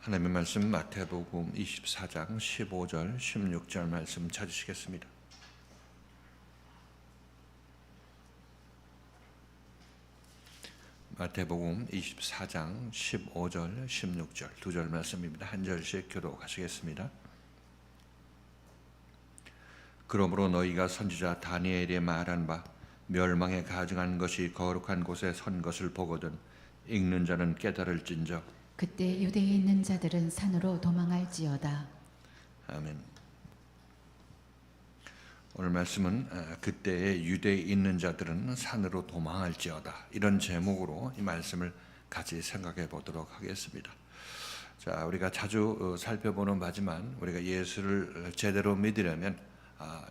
하나님의 말씀 마태복음 24장 15절 16절 말씀 찾으시겠습니다. 마태복음 24장 15절 16절 두 절 말씀입니다. 한 절씩 교독하시겠습니다. 그러므로 너희가 선지자 다니엘이 말한 바 멸망에 가증한 것이 거룩한 곳에 선 것을 보거든 읽는 자는 깨달을진저. 그때 유대에 있는 자들은 산으로 도망할지어다. 아멘. 오늘 말씀은 그때의 유대에 있는 자들은 산으로 도망할지어다, 이런 제목으로 이 말씀을 같이 생각해 보도록 하겠습니다. 자, 우리가 자주 살펴보는 바지만 우리가 예수를 제대로 믿으려면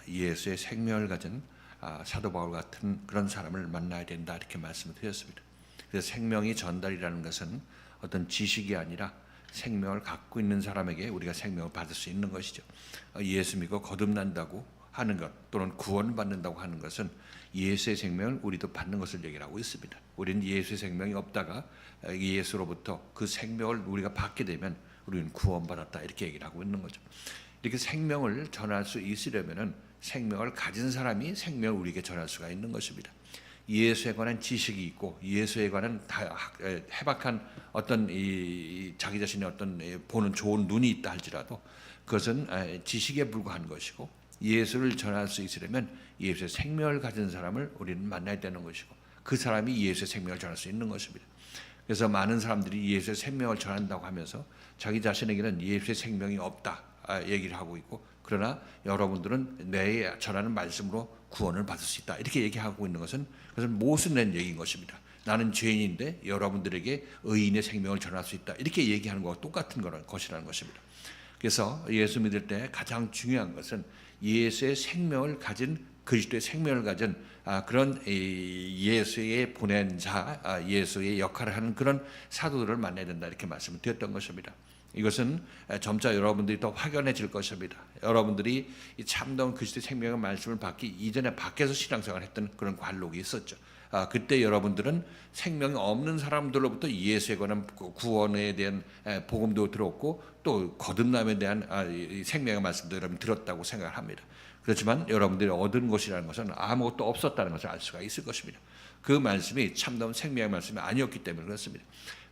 예수의 생명을 가진 사도 바울 같은 그런 사람을 만나야 된다, 이렇게 말씀을 드렸습니다. 그래서 생명이 전달이라는 것은 어떤 지식이 아니라 생명을 갖고 있는 사람에게 우리가 생명을 받을 수 있는 것이죠. 예수 믿고 거듭난다고 하는 것, 또는 구원받는다고 하는 것은 예수의 생명을 우리도 받는 것을 얘기를 하고 있습니다. 우리는 예수의 생명이 없다가 예수로부터 그 생명을 우리가 받게 되면 우리는 구원받았다, 이렇게 얘기를 하고 있는 거죠. 이렇게 생명을 전할 수 있으려면 생명을 가진 사람이 생명을 우리에게 전할 수가 있는 것입니다. 예수에 관한 지식이 있고 예수에 관한 해박한 어떤 자기 자신의 어떤 보는 좋은 눈이 있다 할지라도 그것은 지식에 불과한 것이고, 예수를 전할 수 있으려면 예수의 생명을 가진 사람을 우리는 만나야 되는 것이고, 그 사람이 예수의 생명을 전할 수 있는 것입니다. 그래서 많은 사람들이 예수의 생명을 전한다고 하면서 자기 자신에게는 예수의 생명이 없다 얘기를 하고 있고, 그러나 여러분들은 내 전하는 말씀으로 구원을 받을 수 있다, 이렇게 얘기하고 있는 것은 그것은 모순된 얘기인 것입니다. 나는 죄인인데 여러분들에게 의인의 생명을 전할 수 있다, 이렇게 얘기하는 것과 똑같은 것이라는 것입니다. 그래서 예수 믿을 때 가장 중요한 것은 예수의 생명을 가진, 그리스도의 생명을 가진 그런 예수의 보낸 자, 예수의 역할을 하는 그런 사도들을 만나야 된다, 이렇게 말씀을 드렸던 것입니다. 이것은 점차 여러분들이 더 확연해질 것입니다. 여러분들이 이 참다운 그리스도의 생명의 말씀을 받기 이전에 밖에서 신앙생활을 했던 그런 관록이 있었죠. 그때 여러분들은 생명이 없는 사람들로부터 예수에 관한 구원에 대한 복음도 들었고, 또 거듭남에 대한 생명의 말씀도 여러분 들었다고 생각을 합니다. 그렇지만 여러분들이 얻은 것이라는 것은 아무것도 없었다는 것을 알 수가 있을 것입니다. 그 말씀이 참다운 생명의 말씀이 아니었기 때문에 그렇습니다.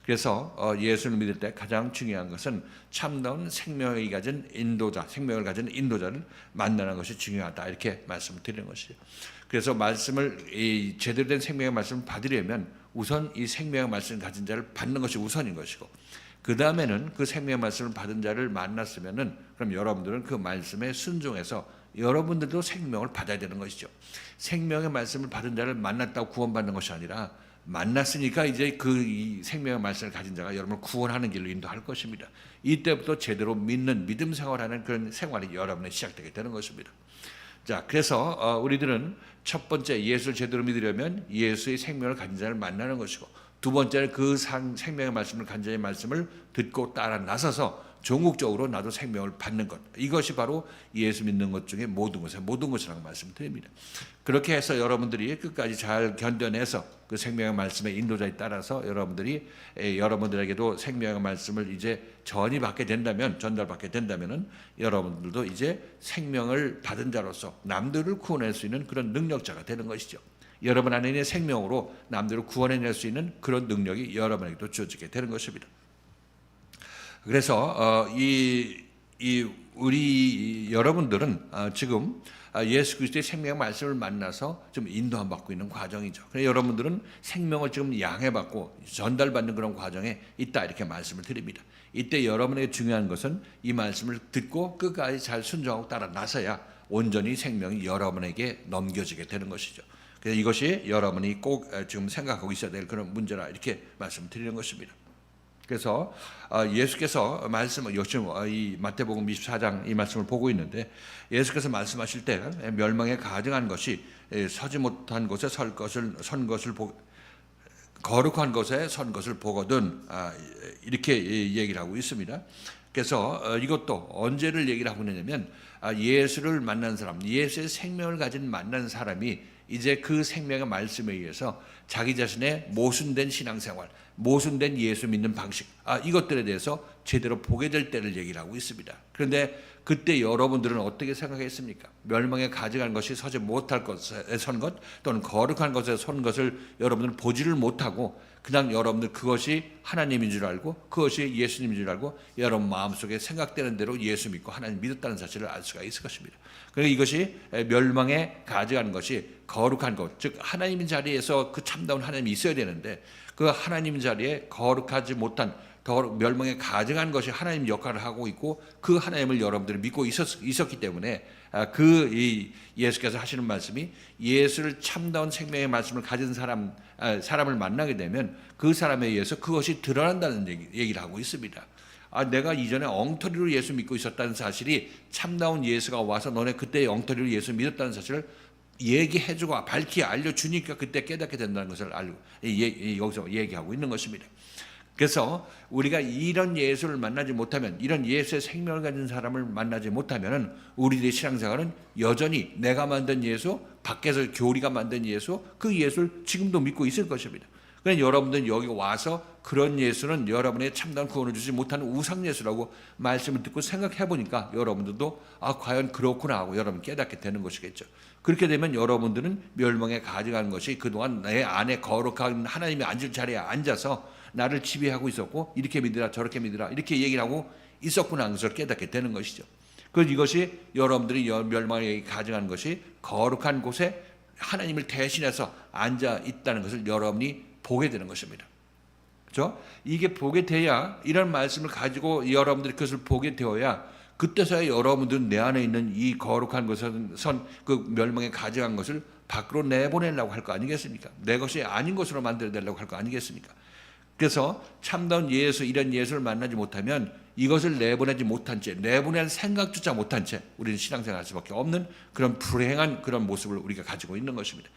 그래서 예수를 믿을 때 가장 중요한 것은 참다운 생명을 가진 인도자, 생명을 가진 인도자를 만나는 것이 중요하다, 이렇게 말씀을 드리는 것이죠. 그래서 말씀을 제대로 된 생명의 말씀을 받으려면 우선 이 생명의 말씀을 가진 자를 받는 것이 우선인 것이고, 그 다음에는 그 생명의 말씀을 받은 자를 만났으면은 그럼 여러분들은 그 말씀에 순종해서 여러분들도 생명을 받아야 되는 것이죠. 생명의 말씀을 받은 자를 만났다고 구원받는 것이 아니라 만났으니까 이제 그 생명의 말씀을 가진 자가 여러분을 구원하는 길로 인도할 것입니다. 이때부터 제대로 믿는 믿음 생활하는 그런 생활이 여러분의 시작되게 되는 것입니다. 자, 그래서 우리들은 첫 번째 예수를 제대로 믿으려면 예수의 생명을 가진 자를 만나는 것이고, 두 번째는 그 생명의 말씀을 가진 자의 말씀을 듣고 따라 나서서 종국적으로 나도 생명을 받는 것, 이것이 바로 예수 믿는 것 중에 모든 것이라고 말씀드립니다. 그렇게 해서 여러분들이 끝까지 잘 견뎌내서 그 생명의 말씀의 인도자에 따라서 여러분들이 여러분들에게도 생명의 말씀을 이제 전달받게 된다면은 여러분들도 이제 생명을 받은 자로서 남들을 구원할 수 있는 그런 능력자가 되는 것이죠. 여러분 안에 있는 생명으로 남들을 구원해낼 수 있는 그런 능력이 여러분에게도 주어지게 되는 것입니다. 그래서 우리 여러분들은 지금 예수 그리스도의 생명의 말씀을 만나서 좀 인도함 받고 있는 과정이죠. 그래서 여러분들은 생명을 지금 양해받고 전달받는 그런 과정에 있다, 이렇게 말씀을 드립니다. 이때 여러분에게 중요한 것은 이 말씀을 듣고 끝까지 잘 순종하고 따라 나서야 온전히 생명이 여러분에게 넘겨지게 되는 것이죠. 그래서 이것이 여러분이 꼭 지금 생각하고 있어야 될 그런 문제라, 이렇게 말씀드리는 것입니다. 그래서 예수께서 요즘 이 마태복음 24장 이 말씀을 보고 있는데, 예수께서 말씀하실 때 멸망에 가증한 것이 서지 못한 곳에 선 것을 거룩한 곳에 선 것을 보거든, 이렇게 얘기를 하고 있습니다. 그래서 이것도 언제를 얘기를 하고 있느냐면 예수를 만난 사람, 예수의 생명을 가진 만난 사람이 이제 그 생명의 말씀에 의해서 자기 자신의 모순된 신앙생활, 모순된 예수 믿는 방식, 이것들에 대해서 제대로 보게 될 때를 얘기를 하고 있습니다. 그런데 그때 여러분들은 어떻게 생각했습니까? 멸망에 가져간 것이 서지 못할 것에 선 것, 또는 거룩한 것에 선 것을 여러분들은 보지를 못하고 그냥 여러분들 그것이 하나님인 줄 알고 그것이 예수님인 줄 알고 여러분 마음속에 생각되는 대로 예수 믿고 하나님 믿었다는 사실을 알 수가 있을 것입니다. 그러니까 이것이 멸망에 가져가는 것이 거룩한 것, 즉 하나님의 자리에서 그 참다운 하나님이 있어야 되는데 그 하나님 자리에 거룩하지 못한 멸망에 가져간 것이 하나님 역할을 하고 있고 그 하나님을 여러분들이 믿고 있었기 때문에 예수께서 하시는 말씀이 예수를 참다운 생명의 말씀을 가진 사람을 만나게 되면 그 사람에 의해서 그것이 드러난다는 얘기를 하고 있습니다. 내가 이전에 엉터리로 예수 믿고 있었다는 사실이 참다운 예수가 와서 너네 그때 엉터리로 예수 믿었다는 사실을 얘기해주고 밝히 알려주니까 그때 깨닫게 된다는 것을 여기서 얘기하고 있는 것입니다. 그래서 우리가 이런 예수를 만나지 못하면, 이런 예수의 생명을 가진 사람을 만나지 못하면 우리들의 신앙생활은 여전히 내가 만든 예수, 밖에서 교리가 만든 예수, 그 예수를 지금도 믿고 있을 것입니다. 그러니까 여러분들은 여기 와서 그런 예수는 여러분의 참다운 구원을 주지 못하는 우상 예수라고 말씀을 듣고 생각해 보니까 여러분들도 과연 그렇구나 하고 여러분 깨닫게 되는 것이겠죠. 그렇게 되면 여러분들은 멸망에 가져가는 것이 그동안 내 안에 거룩한 하나님이 앉을 자리에 앉아서 나를 지배하고 있었고 이렇게 믿으라 저렇게 믿으라 이렇게 얘기를 하고 있었구나 하는 것을 깨닫게 되는 것이죠. 그래서 이것이 여러분들이 멸망에 가져가는 것이 거룩한 곳에 하나님을 대신해서 앉아 있다는 것을 여러분이 보게 되는 것입니다. 그렇죠? 이게 보게 돼야, 이런 말씀을 가지고 여러분들이 그것을 보게 되어야 그때서야 여러분들은 내 안에 있는 이 거룩한 것은 그 멸망에 가져간 것을 밖으로 내보내려고 할 거 아니겠습니까? 내 것이 아닌 것으로 만들어내려고 할 거 아니겠습니까? 그래서 참다운 예수, 이런 예수를 만나지 못하면 이것을 내보내지 못한 채, 내보낼 생각조차 못한 채 우리는 신앙생활 할 수밖에 없는 그런 불행한 그런 모습을 우리가 가지고 있는 것입니다.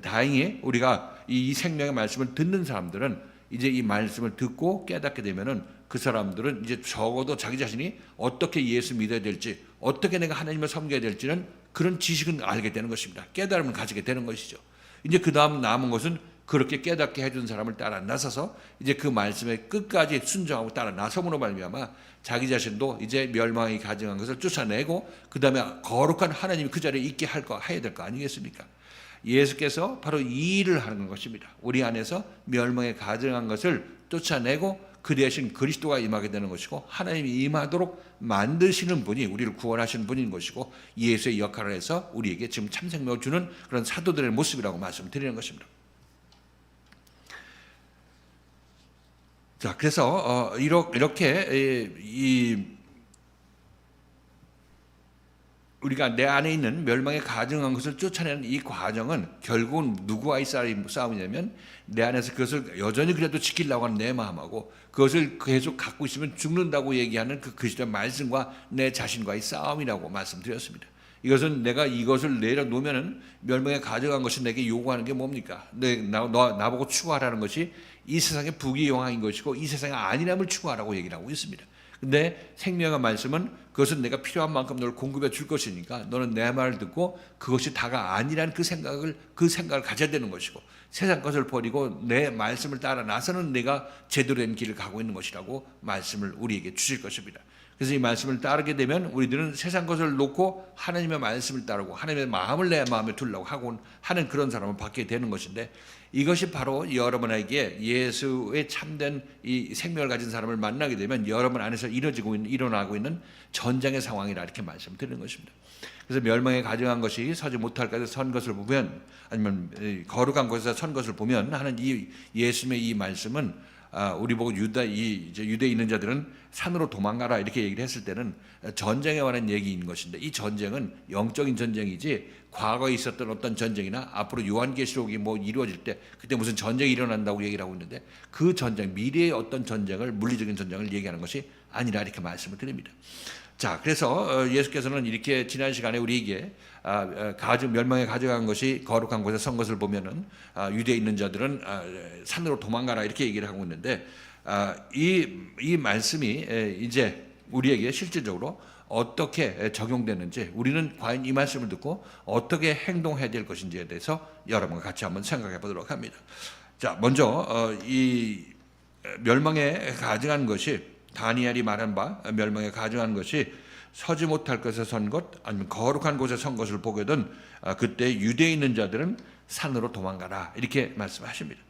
다행히 우리가 이 생명의 말씀을 듣는 사람들은 이제 이 말씀을 듣고 깨닫게 되면은 그 사람들은 이제 적어도 자기 자신이 어떻게 예수 믿어야 될지, 어떻게 내가 하나님을 섬겨야 될지는 그런 지식은 알게 되는 것입니다. 깨달음을 가지게 되는 것이죠. 이제 그 다음 남은 것은 그렇게 깨닫게 해준 사람을 따라 나서서 이제 그 말씀에 끝까지 순종하고 따라 나섬으로 말미암아 자기 자신도 이제 멸망이 가증한 것을 쫓아내고 그 다음에 거룩한 하나님이 그 자리에 있게 해야 될 거 아니겠습니까? 예수께서 바로 이 일을 하는 것입니다. 우리 안에서 멸망에 가증한 것을 쫓아내고 그 대신 그리스도가 임하게 되는 것이고 하나님이 임하도록 만드시는 분이 우리를 구원하시는 분인 것이고 예수의 역할을 해서 우리에게 지금 참생명을 주는 그런 사도들의 모습이라고 말씀드리는 것입니다. 자, 그래서 이렇게 우리가 내 안에 있는 멸망에 가증한 것을 쫓아내는 이 과정은 결국은 누구와의 싸움이냐면 내 안에서 그것을 여전히 그래도 지키려고 하는 내 마음하고 그것을 계속 갖고 있으면 죽는다고 얘기하는 그 그리스도의 말씀과 내 자신과의 싸움이라고 말씀드렸습니다. 이것은 내가 이것을 내려놓으면은 멸망에 가져간 것이 내게 요구하는 게 뭡니까? 나보고 추구하라는 것이 이 세상의 부귀영화인 것이고 이 세상의 안일함을 추구하라고 얘기를 하고 있습니다. 근데 생명의 말씀은 그것은 내가 필요한 만큼 너를 공급해 줄 것이니까 너는 내 말을 듣고 그것이 다가 아니라는 그 생각을 가져야 되는 것이고 세상 것을 버리고 내 말씀을 따라 나서는 내가 제대로 된 길을 가고 있는 것이라고 말씀을 우리에게 주실 것입니다. 그래서 이 말씀을 따르게 되면 우리들은 세상 것을 놓고 하나님의 말씀을 따르고 하나님의 마음을 내 마음에 두려고 하는 그런 사람을 받게 되는 것인데 이것이 바로 여러분에게 예수의 참된 이 생명을 가진 사람을 만나게 되면 여러분 안에서 일어나고 있는 전쟁의 상황이라 이렇게 말씀드리는 것입니다. 그래서 멸망에 가증한 것이 서지 못할 것에 선 것을 보면 아니면 거룩한 곳에서 선 것을 보면 하는 이 예수님의 이 말씀은 우리 보고 유대에 있는 자들은 산으로 도망가라 이렇게 얘기를 했을 때는 전쟁에 관한 얘기인 것인데 이 전쟁은 영적인 전쟁이지 과거에 있었던 어떤 전쟁이나 앞으로 요한계시록이 이루어질 때 그때 무슨 전쟁이 일어난다고 얘기를 하고 있는데 그 전쟁, 미래의 어떤 전쟁을 물리적인 전쟁을 얘기하는 것이 아니라 이렇게 말씀을 드립니다. 자, 그래서 예수께서는 이렇게 지난 시간에 우리에게 멸망에 가져간 것이 거룩한 곳에 선 것을 보면은 유대에 있는 자들은 산으로 도망가라 이렇게 얘기를 하고 있는데 이 말씀이 이제 우리에게 실질적으로 어떻게 적용되는지, 우리는 과연 이 말씀을 듣고 어떻게 행동해야 될 것인지에 대해서 여러분과 같이 한번 생각해 보도록 합니다. 자, 먼저 이 멸망에 가증한 것이, 다니엘이 말한 바 멸망에 가증한 것이 서지 못할 것에 선 것, 아니면 거룩한 곳에 선 것을 보거든 그때 유대에 있는 자들은 산으로 도망가라, 이렇게 말씀하십니다.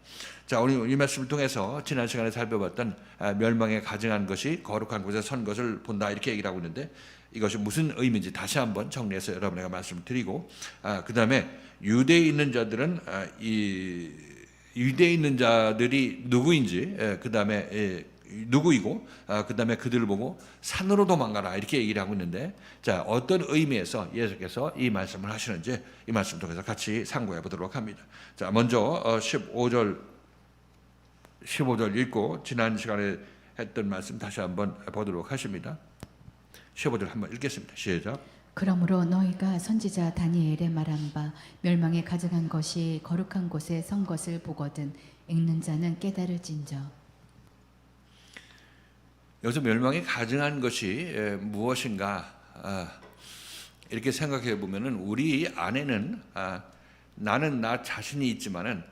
자, 오늘 이 말씀을 통해서 지난 시간에 살펴봤던 멸망에 가증한 것이 거룩한 곳에 선 것을 본다, 이렇게 얘기를 하고 있는데, 이것이 무슨 의미인지 다시 한번 정리해서 여러분에게 말씀을 드리고, 그 다음에 유대에 있는 자들은 이 유대에 있는 자들이 누구인지, 그 다음에 누구이고, 그 다음에 그들을 보고 산으로 도망가라, 이렇게 얘기를 하고 있는데, 자, 어떤 의미에서 예수께서 이 말씀을 하시는지 이 말씀 통해서 같이 상고해 보도록 합니다. 자, 먼저 15절 읽고 지난 시간에 했던 말씀 다시 한번 보도록 하십니다. 15절 한번 읽겠습니다. 시작. 그러므로 너희가 선지자 다니엘의 말한 바 멸망에 가증한 것이 거룩한 곳에 선 것을 보거든 읽는 자는 깨달을진저. 여기서 멸망에 가증한 것이 무엇인가, 이렇게 생각해 보면은 우리 안에는 나는 나 자신이 있지만은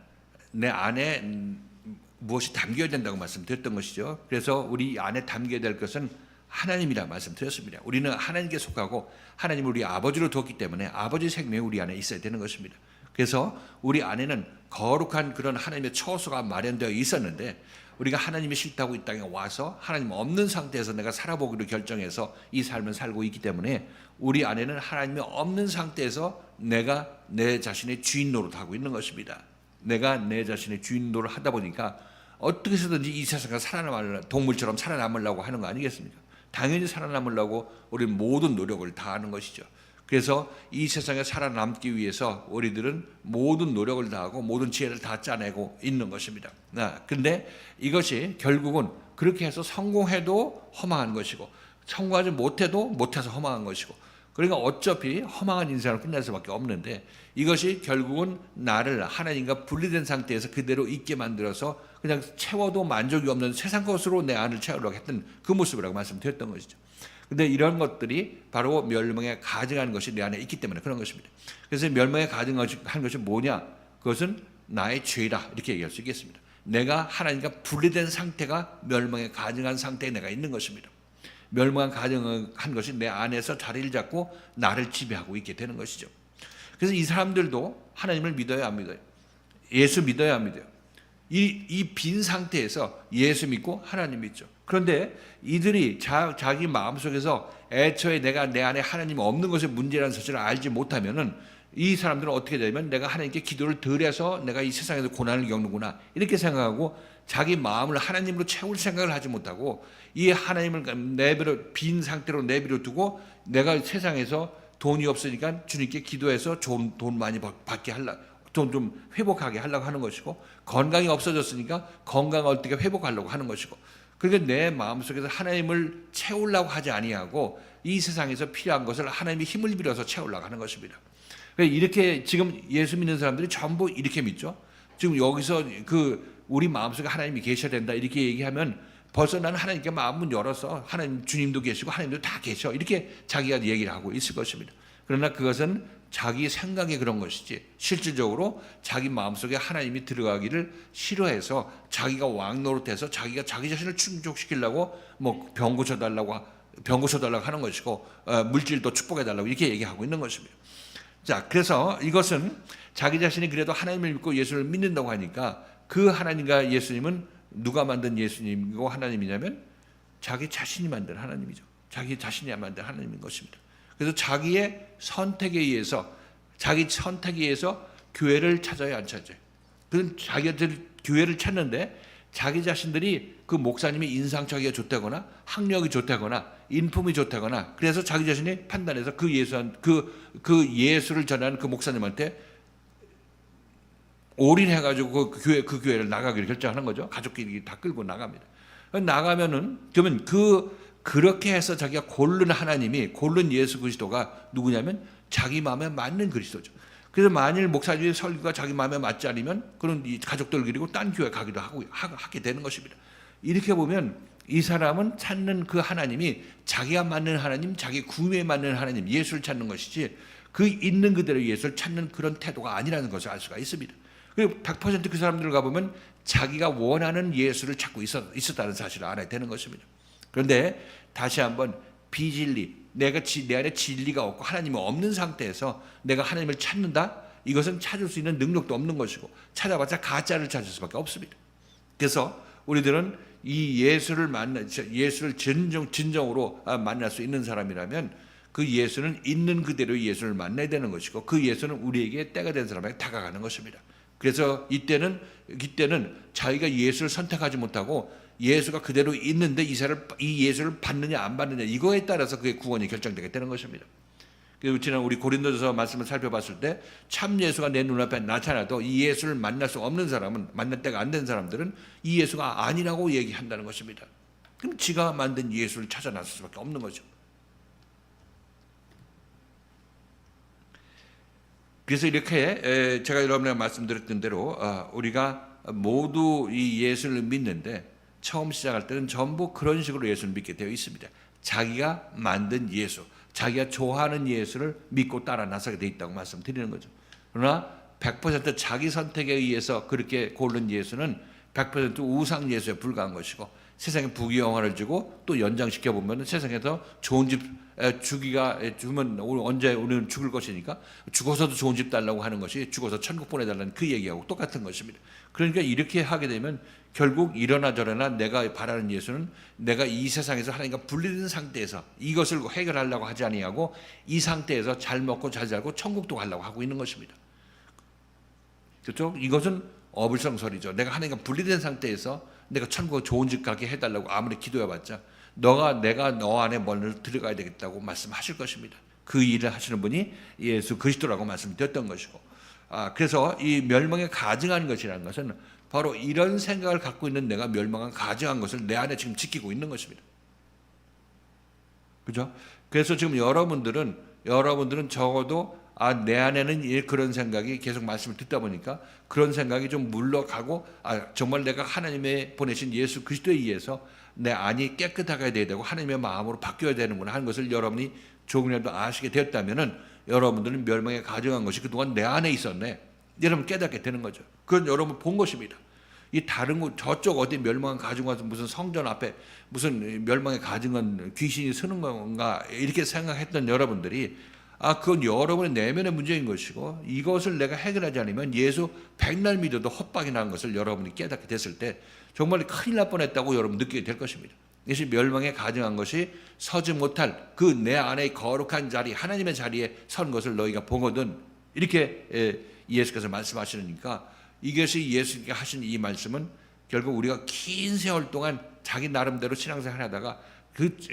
내 안에 무엇이 담겨야 된다고 말씀드렸던 것이죠. 그래서 우리 안에 담겨야 될 것은 하나님이라 말씀드렸습니다. 우리는 하나님께 속하고 하나님을 우리 아버지로 두었기 때문에 아버지 생명이 우리 안에 있어야 되는 것입니다. 그래서 우리 안에는 거룩한 그런 하나님의 처소가 마련되어 있었는데, 우리가 하나님이 싫다고 이 땅에 와서 하나님 없는 상태에서 내가 살아보기로 결정해서 이 삶을 살고 있기 때문에 우리 안에는 하나님이 없는 상태에서 내가 내 자신의 주인 노릇하고 있는 것입니다. 내가 내 자신의 주인 노릇을 하다 보니까 어떻게 해서든지 이 세상에 살아남으려고, 동물처럼 살아남으려고 하는 거 아니겠습니까? 당연히 살아남으려고 우리는 모든 노력을 다하는 것이죠. 그래서 이 세상에 살아남기 위해서 우리들은 모든 노력을 다하고 모든 지혜를 다 짜내고 있는 것입니다. 근데 이것이 결국은 그렇게 해서 성공해도 허망한 것이고, 성공하지 못해도 못해서 허망한 것이고, 그러니까 어차피 허망한 인생을 끝낼 수밖에 없는데, 이것이 결국은 나를 하나님과 분리된 상태에서 그대로 있게 만들어서 그냥 채워도 만족이 없는 세상 것으로 내 안을 채우려고 했던 그 모습이라고 말씀드렸던 것이죠. 근데 이런 것들이 바로 멸망에 가증한 것이 내 안에 있기 때문에 그런 것입니다. 그래서 멸망에 가증한 것이 뭐냐? 그것은 나의 죄다, 이렇게 얘기할 수 있겠습니다. 내가 하나님과 분리된 상태가 멸망에 가증한 상태에 내가 있는 것입니다. 멸망에 가증한 것이 내 안에서 자리를 잡고 나를 지배하고 있게 되는 것이죠. 그래서 이 사람들도 하나님을 믿어야 합니다. 예수 믿어야 합니다. 이 빈 상태에서 예수 믿고 하나님 믿죠. 그런데 이들이 자기 마음속에서 애초에 내가 내 안에 하나님이 없는 것이 문제라는 사실을 알지 못하면은 이 사람들은 어떻게 되냐면, 내가 하나님께 기도를 덜 해서 내가 이 세상에서 고난을 겪는구나, 이렇게 생각하고 자기 마음을 하나님으로 채울 생각을 하지 못하고 이 하나님을 내버려, 빈 상태로 내버려 두고 내가 세상에서 돈이 없으니까 주님께 기도해서 좋은 돈 많이 받게 하려고, 돈 좀 회복하게 하려고 하는 것이고, 건강이 없어졌으니까 건강을 어떻게 회복하려고 하는 것이고, 그러니까 내 마음속에서 하나님을 채우려고 하지 아니하고 이 세상에서 필요한 것을 하나님이 힘을 빌어서 채우려고 하는 것입니다. 이렇게 지금 예수 믿는 사람들이 전부 이렇게 믿죠. 지금 여기서 우리 마음속에 하나님이 계셔야 된다, 이렇게 얘기하면 벌써 나는 하나님께 마음문 열어서 하나님, 주님도 계시고 하나님도 다 계셔, 이렇게 자기가 얘기를 하고 있을 것입니다. 그러나 그것은 자기 생각이 그런 것이지, 실질적으로 자기 마음속에 하나님이 들어가기를 싫어해서 자기가 왕 노릇해서 자기가 자기 자신을 충족시키려고 뭐 병 고쳐달라고 하는 것이고, 물질도 축복해달라고 이렇게 얘기하고 있는 것입니다. 자, 그래서 이것은 자기 자신이 그래도 하나님을 믿고 예수를 믿는다고 하니까, 그 하나님과 예수님은 누가 만든 예수님이고 하나님이냐면 자기 자신이 만든 하나님이죠. 자기 자신이 만든 하나님인 것입니다. 그래서 자기의 선택에 의해서, 자기 선택에 의해서 교회를 찾아야 안 찾아요. 그런 자기들 교회를 찾는데 자기 자신들이 그 목사님이 인상착의가 좋다거나 학력이 좋다거나 인품이 좋다거나, 그래서 자기 자신이 판단해서 그 예수를 전하는 그 목사님한테 올인해가지고 그 교회를 나가기로 결정하는 거죠. 가족끼리 다 끌고 나갑니다. 나가면은 그러면 그렇게 해서 자기가 고른 하나님이, 고른 예수 그리스도가 누구냐면 자기 마음에 맞는 그리스도죠. 그래서 만일 목사님의 설교가 자기 마음에 맞지 않으면 그런 이 가족들 그리고 딴 교회 가기도 하게 되는 것입니다. 이렇게 보면 이 사람은 찾는 그 하나님이 자기가 맞는 하나님, 자기 구매에 맞는 하나님, 예수를 찾는 것이지 그 있는 그대로 예수를 찾는 그런 태도가 아니라는 것을 알 수가 있습니다. 그리고 100% 그 사람들 가보면 자기가 원하는 예수를 찾고 있었다는 사실을 알아야 되는 것입니다. 그런데 다시 한번 비진리, 내 안에 진리가 없고 하나님이 없는 상태에서 내가 하나님을 찾는다? 이것은 찾을 수 있는 능력도 없는 것이고 찾아봤자 가짜를 찾을 수밖에 없습니다. 그래서 우리들은 이 예수를 진정으로 만날 수 있는 사람이라면 그 예수는 있는 그대로 예수를 만나야 되는 것이고 그 예수는 우리에게 때가 된 사람에게 다가가는 것입니다. 그래서 이때는 자기가 예수를 선택하지 못하고 예수가 그대로 있는데 이 예수를 받느냐 안 받느냐 이거에 따라서 그의 구원이 결정되게 되는 것입니다. 그리고 지난 우리 고린도서 말씀을 살펴봤을 때 참 예수가 내 눈앞에 나타나도 이 예수를 만날 수 없는 사람은, 만날 때가 안 된 사람들은 이 예수가 아니라고 얘기한다는 것입니다. 그럼 지가 만든 예수를 찾아 나설 수밖에 없는 거죠. 그래서 이렇게 제가 여러분에게 말씀드렸던 대로 우리가 모두 이 예수를 믿는데 처음 시작할 때는 전부 그런 식으로 예수를 믿게 되어 있습니다. 자기가 만든 예수, 자기가 좋아하는 예수를 믿고 따라 나서게 되어 있다고 말씀드리는 거죠. 그러나 100% 자기 선택에 의해서 그렇게 고른 예수는 100% 우상 예수에 불과한 것이고 세상에 부귀영화를 주고 또 연장시켜 보면 세상에서 좋은 집 주면 언제 우리는 죽을 것이니까 죽어서도 좋은 집 달라고 하는 것이 죽어서 천국 보내달라는 그 얘기하고 똑같은 것입니다. 그러니까 이렇게 하게 되면 결국 이러나 저러나 내가 바라는 예수는 내가 이 세상에서 하나님과 분리된 상태에서 이것을 해결하려고 하지 아니하고 이 상태에서 잘 먹고 잘 살고 천국도 가려고 하고 있는 것입니다. 그렇죠? 이것은 어불성설이죠. 내가 하나님과 분리된 상태에서 내가 천국에 좋은 집 가게 해달라고 아무리 기도해봤자 내가 너 안에 먼저 들어가야 되겠다고 말씀하실 것입니다. 그 일을 하시는 분이 예수 그리스도라고 말씀드렸던 것이고 그래서 이 멸망에 가증하는 것이라는 것은 바로 이런 생각을 갖고 있는 내가 멸망에 가증한 것을 내 안에 지금 지키고 있는 것입니다. 그죠? 그래서 지금 여러분들은 적어도 내 안에는 그런 생각이 계속 말씀을 듣다 보니까 그런 생각이 좀 물러가고 정말 내가 하나님의 보내신 예수 그리스도에 의해서 내 안이 깨끗하게 돼야 되고 하나님의 마음으로 바뀌어야 되는구나 하는 것을 여러분이 조금이라도 아시게 되었다면은 여러분들은 멸망에 가증한 것이 그동안 내 안에 있었네. 여러분 깨닫게 되는 거죠. 그건 여러분 본 것입니다. 이 다른 곳 저쪽 어디 멸망에 가증한 무슨 성전 앞에 무슨 멸망에 가증한 귀신이 서는 건가 이렇게 생각했던 여러분들이 그건 여러분의 내면의 문제인 것이고 이것을 내가 해결하지 않으면 예수 백날 믿어도 헛박이 나는 것을 여러분이 깨닫게 됐을 때 정말 큰일 날 뻔했다고 여러분 느끼게 될 것입니다. 이것이 멸망에 가증한 것이 서지 못할 그 내 안의 거룩한 자리 하나님의 자리에 선 것을 너희가 보거든 이렇게 예수께서 말씀하시니까 이것이 예수님께 하신 이 말씀은 결국 우리가 긴 세월 동안 자기 나름대로 신앙생활 하다가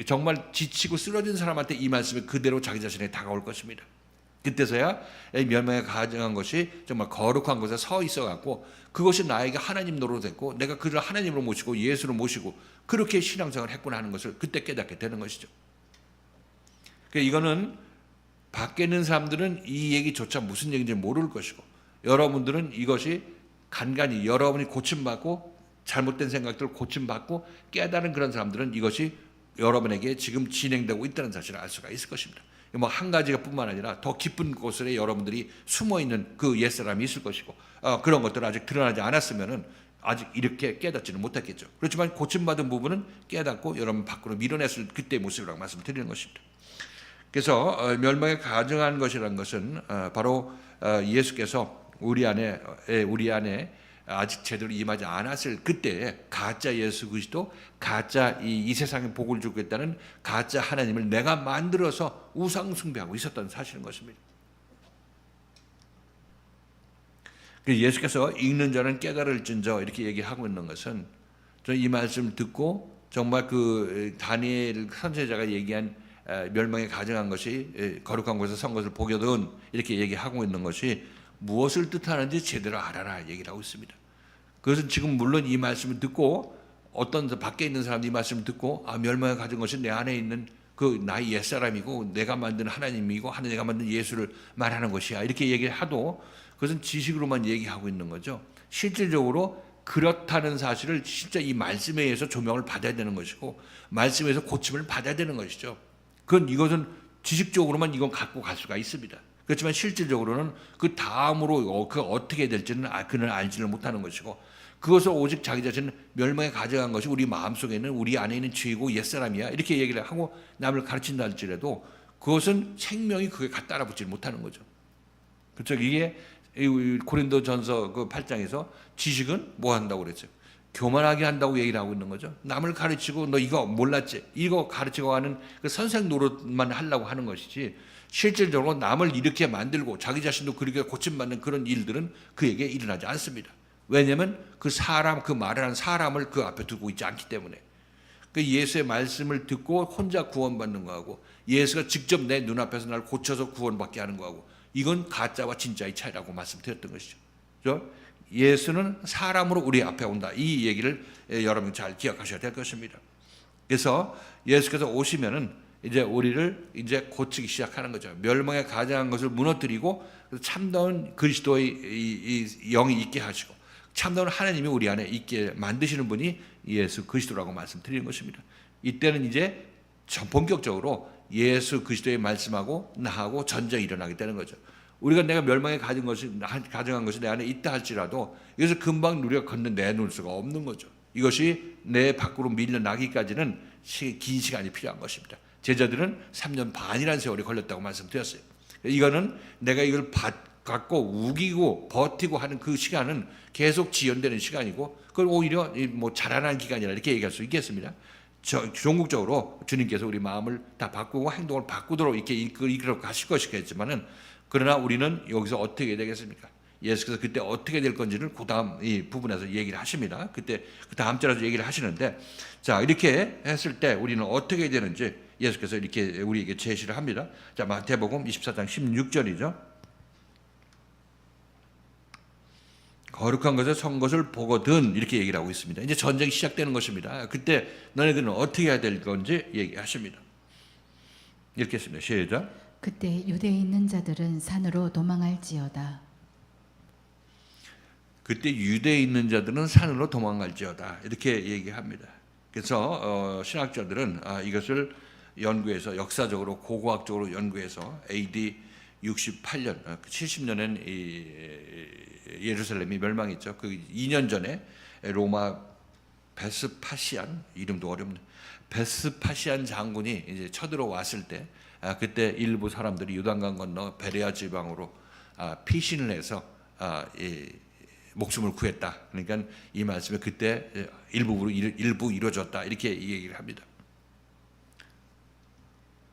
정말 지치고 쓰러진 사람한테 이 말씀이 그대로 자기 자신에 다가올 것입니다. 그때서야 멸망에 가증한 것이 정말 거룩한 곳에 서 있어갖고 그것이 나에게 하나님 노릇했고 내가 그를 하나님으로 모시고 예수로 모시고 그렇게 신앙생활을 했구나 하는 것을 그때 깨닫게 되는 것이죠. 그러니까 이거는 밖에 있는 사람들은 이 얘기조차 무슨 얘기인지 모를 것이고 여러분들은 이것이 간간히 여러분이 고침받고 잘못된 생각들을 고침받고 깨달은 그런 사람들은 이것이 여러분에게 지금 진행되고 있다는 사실을 알 수가 있을 것입니다. 뭐 한 가지가 뿐만 아니라 더 깊은 곳에 여러분들이 숨어있는 그 옛사람이 있을 것이고 그런 것들은 아직 드러나지 않았으면 아직 이렇게 깨닫지는 못했겠죠. 그렇지만 고침받은 부분은 깨닫고 여러분 밖으로 밀어냈을 그때의 모습이라고 말씀드리는 것입니다. 그래서 멸망에 가증한 것이라는 것은 바로 예수께서 우리 안에 아직 제대로 임하지 않았을 그때에 가짜 예수 그리스도, 가짜 이 세상에 복을 주겠다는 가짜 하나님을 내가 만들어서 우상 숭배하고 있었던 사실인 것입니다. 예수께서 읽는 자는 깨달을진저 이렇게 얘기하고 있는 것은 저는 이 말씀을 듣고 정말 그 다니엘 선지자가 얘기한 멸망에 가증한 것이 거룩한 곳에 선 것을 보거든 이렇게 얘기하고 있는 것이 무엇을 뜻하는지 제대로 알아라 얘기를 하고 있습니다. 그것은 지금 물론 이 말씀을 듣고 어떤 밖에 있는 사람이 이 말씀을 듣고 멸망에 가진 것이 내 안에 있는 그 나의 옛사람이고 내가 만든 하나님이고 내가 만든 예수를 말하는 것이야 이렇게 얘기를 하도 그것은 지식으로만 얘기하고 있는 거죠. 실질적으로 그렇다는 사실을 진짜 이 말씀에 의해서 조명을 받아야 되는 것이고 말씀에서 고침을 받아야 되는 것이죠. 이것은 지식적으로만 이건 갖고 갈 수가 있습니다. 그렇지만 실질적으로는 그 다음으로 그 어떻게 될지는 그는 알지를 못하는 것이고 그것을 오직 자기 자신을 멸망에 가져간 것이 우리 마음속에는 우리 안에 있는 죄고 옛사람이야 이렇게 얘기를 하고 남을 가르친다 할지라도 그것은 생명이 그게 따라 붙지 못하는 거죠. 그렇죠? 이게 고린도전서 그 8장에서 지식은 뭐 한다고 그랬죠? 교만하게 한다고 얘기를 하고 있는 거죠. 남을 가르치고 너 이거 몰랐지? 이거 가르치고 하는 그 선생 노릇만 하려고 하는 것이지 실질적으로 남을 이렇게 만들고 자기 자신도 그렇게 고침받는 그런 일들은 그에게 일어나지 않습니다. 왜냐하면 그 사람, 그 말을 하는 사람을 그 앞에 두고 있지 않기 때문에. 그 예수의 말씀을 듣고 혼자 구원받는 거하고 예수가 직접 내 눈앞에서 날 고쳐서 구원받게 하는 거하고 이건 가짜와 진짜의 차이라고 말씀드렸던 것이죠. 그렇죠? 예수는 사람으로 우리 앞에 온다. 이 얘기를 여러분 잘 기억하셔야 될 것입니다. 그래서 예수께서 오시면은 이제 우리를 이제 고치기 시작하는 거죠. 멸망에 가장한 것을 무너뜨리고 참다운 그리스도의 이 영이 있게 하시고 참다운 하나님이 우리 안에 있게 만드시는 분이 예수 그리스도라고 말씀드리는 것입니다. 이때는 이제 본격적으로 예수 그리스도의 말씀하고 나하고 전쟁이 일어나게 되는 거죠. 우리가 내가 멸망에 가정한 것이 내 안에 있다 할지라도 이것을 금방 우리가 건너내놓을 수가 없는 거죠. 이것이 내 밖으로 밀려나기까지는 긴 시간이 필요한 것입니다. 제자들은 3년 반이라는 세월이 걸렸다고 말씀드렸어요. 이거는 내가 이걸 갖고 우기고 버티고 하는 그 시간은 계속 지연되는 시간이고 그걸 오히려 뭐 자라나는 기간이라 이렇게 얘기할 수 있겠습니다. 종국적으로 주님께서 우리 마음을 다 바꾸고 행동을 바꾸도록 이렇게 이끌어 가실 것이겠지만은 그러나 우리는 여기서 어떻게 되겠습니까? 예수께서 그때 어떻게 될 건지를 그 다음 이 부분에서 얘기를 하십니다. 그때 그 다음 절에서 얘기를 하시는데 자 이렇게 했을 때 우리는 어떻게 되는지 예수께서 이렇게 우리에게 제시를 합니다. 자 마태복음 24장 16절이죠. 거룩한 것에 선 것을 보거든 이렇게 얘기를 하고 있습니다. 이제 전쟁이 시작되는 것입니다. 그때 너희들은 어떻게 해야 될 건지 얘기하십니다. 이렇게 했습니다. 시작. 그때 유대에 있는 자들은 산으로 도망할지어다. 그때 유대에 있는 자들은 산으로 도망갈지어다 이렇게 얘기합니다. 그래서 신학자들은 이것을 연구해서 역사적으로 고고학적으로 연구해서 AD 68년 70년엔 예루살렘이 멸망했죠. 그 2년 전에 로마 베스파시안 이름도 어렵네. 베스파시안 장군이 이제 쳐들어왔을 때 그때 일부 사람들이 요단강 건너 베레아 지방으로 피신을 해서 목숨을 구했다. 그러니까 이 말씀에 그때 일부 이루어졌다 이렇게 얘기를 합니다.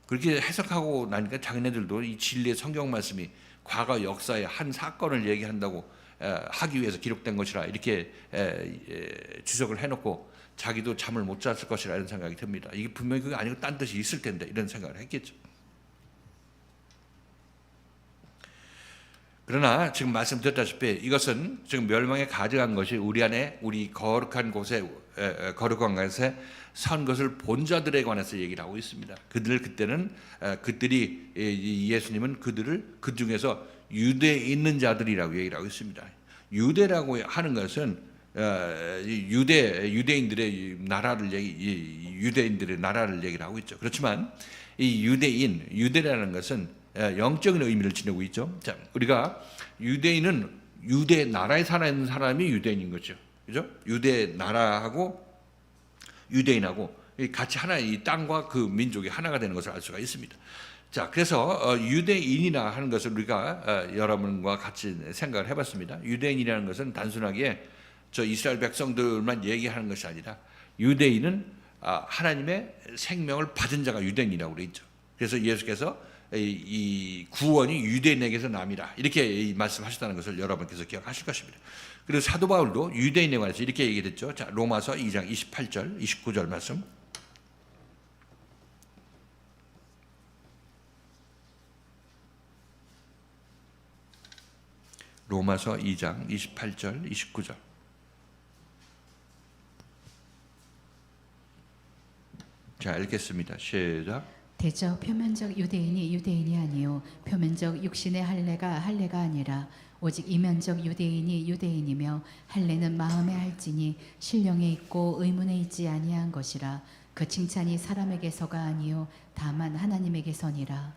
그렇게 해석하고 나니까 자기네들도 이 진리의 성경 말씀이 과거 역사의 한 사건을 얘기한다고 하기 위해서 기록된 것이라 이렇게 주석을 해놓고 자기도 잠을 못 잤을 것이라 이런 생각이 듭니다. 이게 분명히 그게 아니고 딴 뜻이 있을 텐데 이런 생각을 했겠죠. 그러나 지금 말씀드렸다시피 이것은 지금 멸망에 가져간 것이 우리 안에 우리 거룩한 곳에 선 것을 본 자들에 관해서 얘기를 하고 있습니다. 그때는 그들이 예수님은 그들을 그 중에서 유대에 있는 자들이라고 얘기를 하고 있습니다. 유대라고 하는 것은 유대인들의 나라를 유대인들의 나라를 얘기를 하고 있죠. 그렇지만 이 유대라는 것은 영적인 의미를 지니고 있죠. 자, 우리가 유대인은 유대 나라에 살아있는 사람이 유대인인 거죠. 그죠? 유대 나라하고 유대인하고 같이 하나 이 땅과 그 민족이 하나가 되는 것을 알 수가 있습니다. 자, 그래서 유대인이라 하는 것을 우리가 여러분과 같이 생각을 해봤습니다. 유대인이라는 것은 단순하게 저 이스라엘 백성들만 얘기하는 것이 아니라 유대인은 하나님의 생명을 받은 자가 유대인이라고 그랬죠. 그래서 예수께서 이 구원이 유대인에게서 남이라 이렇게 말씀하셨다는 것을 여러분께서 기억하실 것입니다. 그리고 사도 바울도 유대인에 관해서 이렇게 얘기했죠. 자, 로마서 2장 28절, 29절 말씀. 로마서 2장 28절, 29절. 자, 읽겠습니다. 시작. 대저 표면적 유대인이 유대인이 아니요 표면적 육신의 할례가 할례가 아니라 오직 이면적 유대인이 유대인이며 할례는 마음에 할지니 신령에 있고 의문에 있지 아니한 것이라. 그 칭찬이 사람에게서가 아니요 다만 하나님에게서니라.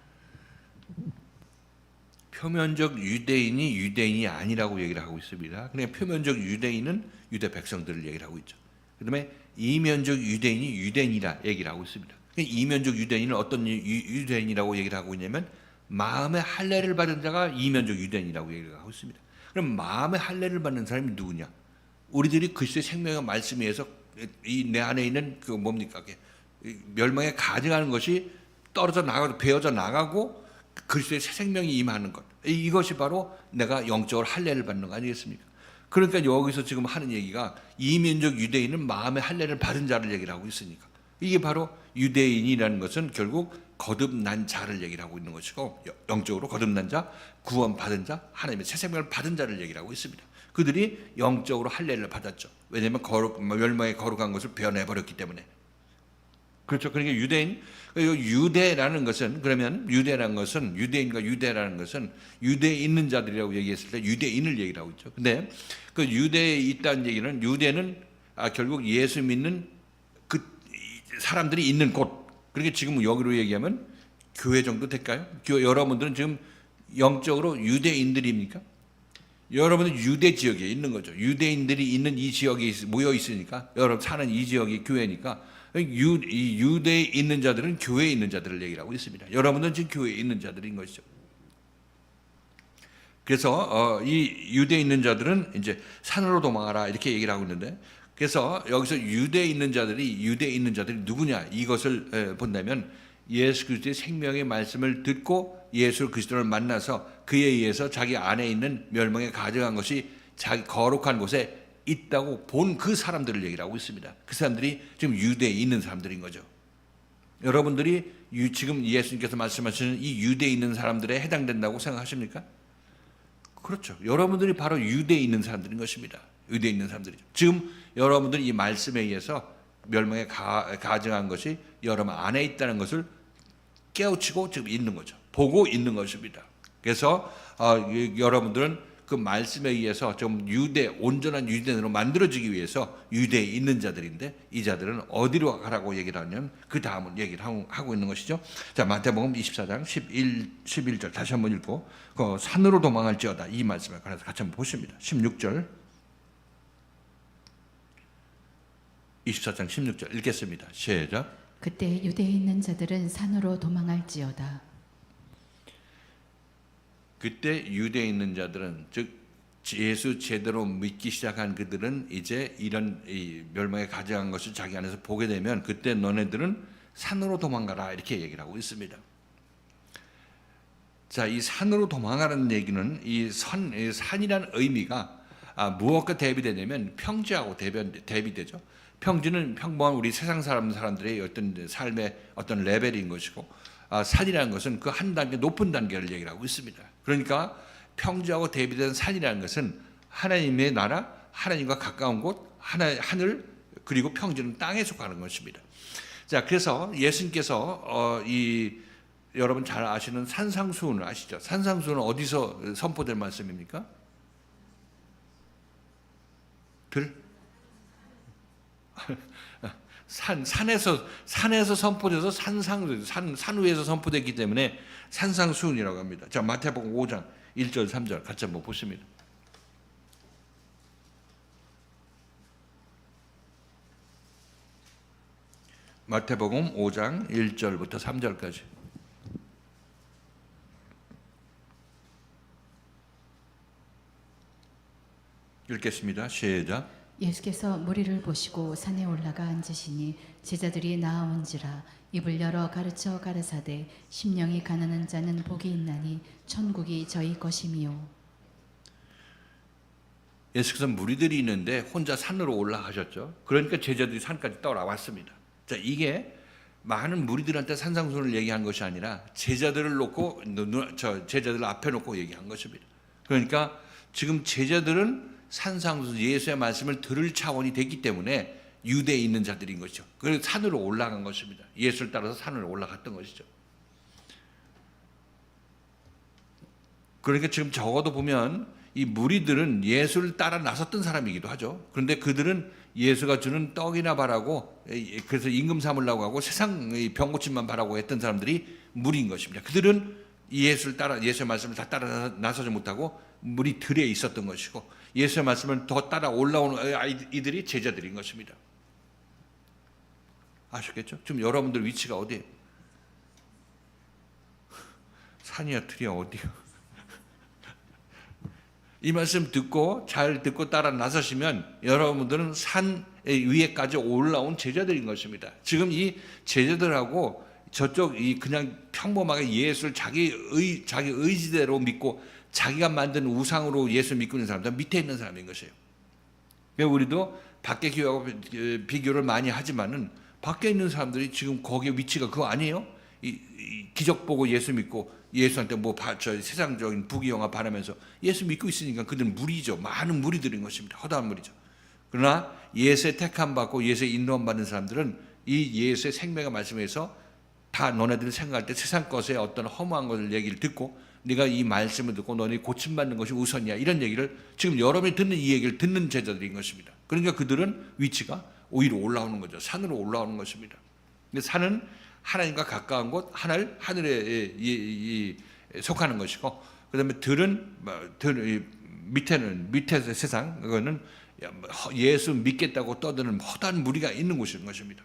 표면적 유대인이 유대인이 아니라고 얘기를 하고 있습니다. 그러니까 표면적 유대인은 유대 백성들을 얘기를 하고 있죠. 그다음에 이면적 유대인이 유대인이라 얘기를 하고 있습니다. 그러니까 이면적 유대인은 어떤 유대인이라고 얘기를 하고 있냐면 마음의 할례를 받은 자가 이면적 유대인이라고 얘기를 하고 있습니다. 그럼 마음의 할례를 받는 사람이 누구냐? 우리들이 그리스도의 생명의 말씀에 의해서 이 내 안에 있는 그 뭡니까? 멸망에 가증하는 것이 떨어져 나가고 베어져 나가고 그리스도의 새 생명이 임하는 것. 이것이 바로 내가 영적으로 할례를 받는 거 아니겠습니까? 그러니까 여기서 지금 하는 얘기가 이민족 유대인은 마음의 할례를 받은 자를 얘기를 하고 있으니까 이게 바로 유대인이라는 것은 결국 거듭난 자를 얘기를 하고 있는 것이고 영적으로 거듭난 자, 구원받은 자, 하나님의 새 생명을 받은 자를 얘기를 하고 있습니다. 그들이 영적으로 할례를 받았죠. 왜냐하면 멸망에 거룩한 것을 베어내버렸기 때문에. 그렇죠. 그러니까 유대라는 것은 그러면 유대라는 것은 유대인과 유대라는 것은 유대에 있는 자들이라고 얘기했을 때 유대인을 얘기를 하고 있죠. 근데 그 유대에 있다는 얘기는 유대는 결국 예수 믿는 그 사람들이 있는 곳. 그러니까 지금 여기로 얘기하면 교회 정도 될까요? 여러분들은 지금 영적으로 유대인들입니까? 여러분은 유대 지역에 있는 거죠. 유대인들이 있는 이 지역에 모여 있으니까 여러분 사는 이 지역이 교회니까 유대에 있는 자들은 교회에 있는 자들을 얘기를 하고 있습니다. 여러분은 지금 교회에 있는 자들인 것이죠. 그래서 이 유대에 있는 자들은 이제 산으로 도망하라 이렇게 얘기를 하고 있는데 그래서 여기서 유대에 있는 자들이 누구냐 이것을 본다면 예수 그리스도의 생명의 말씀을 듣고 예수 그리스도를 만나서 그에 의해서 자기 안에 있는 멸망에 가증한 것이 자기 거룩한 곳에 있다고 본 그 사람들을 얘기를 하고 있습니다. 그 사람들이 지금 유대에 있는 사람들인 거죠. 여러분들이 지금 예수님께서 말씀하시는 이 유대에 있는 사람들에 해당된다고 생각하십니까? 그렇죠. 여러분들이 바로 유대에 있는 사람들인 것입니다. 유대에 있는 사람들이죠. 지금 여러분들이 이 말씀에 의해서 멸망에 가증한 것이 여러분 안에 있다는 것을 깨우치고 지금 있는 거죠. 보고 있는 것입니다. 그래서 여러분들은 그 말씀에 의해서 좀 온전한 유대인으로 만들어지기 위해서 유대에 있는 자들인데 이 자들은 어디로 가라고 얘기를 하냐면 그 다음을 얘기를 하고 있는 것이죠. 자, 마태복음 24장 11절 다시 한번 읽고 그 산으로 도망할지어다 이 말씀을 관해서 같이 한번 보십니다. 16절 24장 16절 읽겠습니다. 시작. 그때 유대에 있는 자들은 산으로 도망할지어다. 그때 유대에 있는 자들은 즉 예수 제대로 믿기 시작한 그들은 이제 이런 멸망에 가증한 것을 자기 안에서 보게 되면 그때 너네들은 산으로 도망가라 이렇게 얘기를 하고 있습니다. 자, 이 산으로 도망가라는 얘기는 산이라는 의미가 무엇과 대비되냐면 평지하고 대비되죠. 평지는 평범한 우리 세상 사람들의 어떤 삶의 어떤 레벨인 것이고 산이라는 것은 그 한 단계 높은 단계를 얘기를 하고 있습니다. 그러니까 평지하고 대비된 산이라는 것은 하나님의 나라, 하나님과 가까운 곳, 하늘 그리고 평지는 땅에 속하는 것입니다. 자, 그래서 예수님께서 여러분 잘 아시는 산상수훈을 아시죠? 산상수훈은 어디서 선포될 말씀입니까? 산에서 선포돼서 산 위에서 선포됐기 때문에 산상수훈이라고 합니다. 자, 마태복음 5장 1절 3절 같이 한번 보십니다. 마태복음 5장 1절부터 3절까지 읽겠습니다. 시작. 예수께서 무리를 보시고 산에 올라가 앉으시니 제자들이 나아온지라 입을 열어 가르쳐 가르사대 심령이 가난한 자는 복이 있나니 천국이 저희 것이미요. 예수께서 무리들이 있는데 혼자 산으로 올라가셨죠. 그러니까 제자들이 산까지 떠나왔습니다. 자, 이게 많은 무리들한테 산상수훈을 얘기한 것이 아니라 제자들을 놓고 제자들 앞에 놓고 얘기한 것입니다. 그러니까 지금 제자들은 산상수훈 예수의 말씀을 들을 차원이 됐기 때문에 유대에 있는 자들인 것이죠. 그래서 산으로 올라간 것입니다. 예수를 따라서 산으로 올라갔던 것이죠. 그러니까 지금 적어도 보면 이 무리들은 예수를 따라 나섰던 사람이기도 하죠. 그런데 그들은 예수가 주는 떡이나 바라고, 그래서 임금 삼으려고 하고 세상 병 고침만 바라고 했던 사람들이 무리인 것입니다. 그들은 예수를 따라, 예수의 말씀을 다 따라 나서지 못하고 무리 들에 있었던 것이고, 예수의 말씀을 더 따라 올라오는 이들이 제자들인 것입니다. 아셨겠죠? 지금 여러분들 위치가 어디예요? 산이야 들이야 어디요? 이 말씀 듣고 잘 듣고 따라 나서시면 여러분들은 산 위에까지 올라온 제자들인 것입니다. 지금 이 제자들하고 저쪽 이 그냥 평범하게 예수를 자기 의지대로 믿고 자기가 만든 우상으로 예수 믿고 있는 사람들 밑에 있는 사람인 것이에요. 우리도 밖에 교회하고 비교를 많이 하지만은 밖에 있는 사람들이 지금 거기에 위치가 그거 아니에요? 이 기적 보고 예수 믿고 예수한테 세상적인 부귀영화 바라면서 예수 믿고 있으니까 그들은 무리죠. 많은 무리들인 것입니다. 허다한 무리죠. 그러나 예수의 택함 받고 예수의 인도함 받는 사람들은 이 예수의 생명의 말씀에서 다 너네들이 생각할 때 세상 것에 어떤 허무한 것을 얘기를 듣고 네가 이 말씀을 듣고 너네 고침받는 것이 우선이야. 이런 얘기를 지금 여러분이 듣는 이 얘기를 듣는 제자들인 것입니다. 그러니까 그들은 위치가 오히려 올라오는 거죠. 산으로 올라오는 것입니다. 근데 산은 하나님과 가까운 곳, 하늘에 속하는 것이고, 그다음에 들은 밑에 세상, 그거는 예수 믿겠다고 떠드는 허다한 무리가 있는 곳인 것입니다.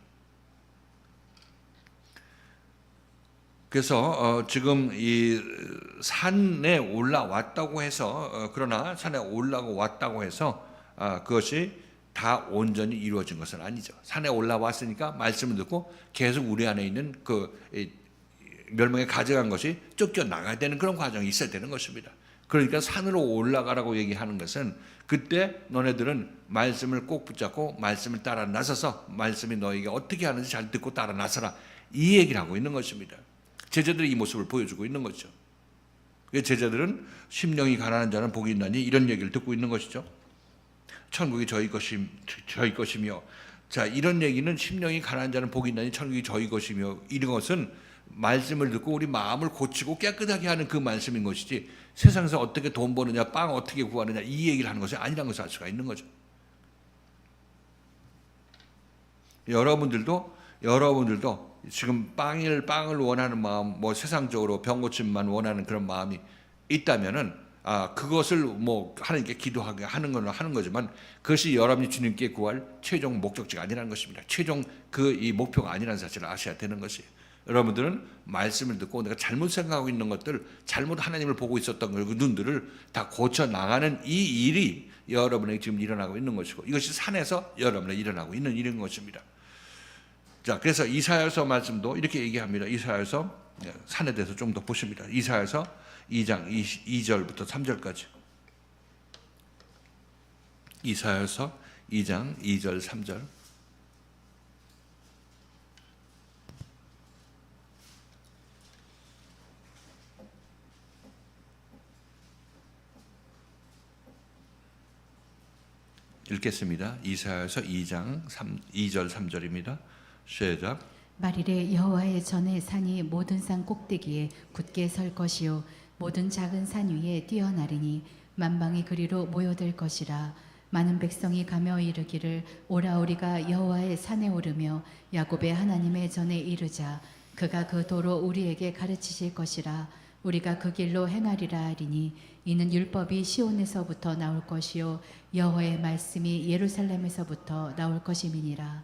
그래서 지금 이 산에 올라왔다고 해서, 그러나 산에 올라왔다고 해서 그것이 다 온전히 이루어진 것은 아니죠. 산에 올라왔으니까 말씀을 듣고 계속 우리 안에 있는 그 멸망에 가져간 것이 쫓겨 나가야 되는 그런 과정이 있어야 되는 것입니다. 그러니까 산으로 올라가라고 얘기하는 것은 그때 너네들은 말씀을 꼭 붙잡고 말씀을 따라 나서서 말씀이 너에게 어떻게 하는지 잘 듣고 따라 나서라, 이 얘기를 하고 있는 것입니다. 제자들이 이 모습을 보여주고 있는 거죠. 제자들은 심령이 가난한 자는 복이 있나니 이런 얘기를 듣고 있는 것이죠. 천국이 저희 것이며, 자, 이런 얘기는 심령이 가난한 자는 복이 있나니 천국이 저희 것이며, 이런 것은 말씀을 듣고 우리 마음을 고치고 깨끗하게 하는 그 말씀인 것이지, 세상에서 어떻게 돈 버느냐, 빵 어떻게 구하느냐, 이 얘기를 하는 것이 아니라는 것을 알 수가 있는 거죠. 여러분들도 지금 빵을 원하는 마음, 뭐 세상적으로 병 고침만 원하는 그런 마음이 있다면은 그것을 뭐 하나님께 기도하게 하는 건 하는 거지만 그것이 여러분이 주님께 구할 최종 목적지가 아니라는 것입니다. 최종 이 목표가 아니라는 사실을 아셔야 되는 것이에요. 여러분들은 말씀을 듣고 내가 잘못 생각하고 있는 것들, 잘못 하나님을 보고 있었던 그 눈들을 다 고쳐 나가는 이 일이 여러분에게 지금 일어나고 있는 것이고, 이것이 산에서 여러분에게 일어나고 있는 일인 것입니다. 자, 그래서 이사야서 말씀도 이렇게 얘기합니다. 이사야서 산에 대해서 좀 더 보십니다. 이사야서 2장 2절부터 3절까지. 이사야서 2장 2절 3절. 읽겠습니다. 이사야서 2장 2절 3절입니다. 시작. 말이래 여호와의 전에 산이 모든 산 꼭대기에 굳게 설 것이요 모든 작은 산 위에 뛰어나리니 만방이 그리로 모여들 것이라. 많은 백성이 가며 이르기를 오라 우리가 여호와의 산에 오르며 야곱의 하나님의 전에 이르자. 그가 그 도로 우리에게 가르치실 것이라. 우리가 그 길로 행하리라 하리니 이는 율법이 시온에서부터 나올 것이요 여호와의 말씀이 예루살렘에서부터 나올 것임이니라.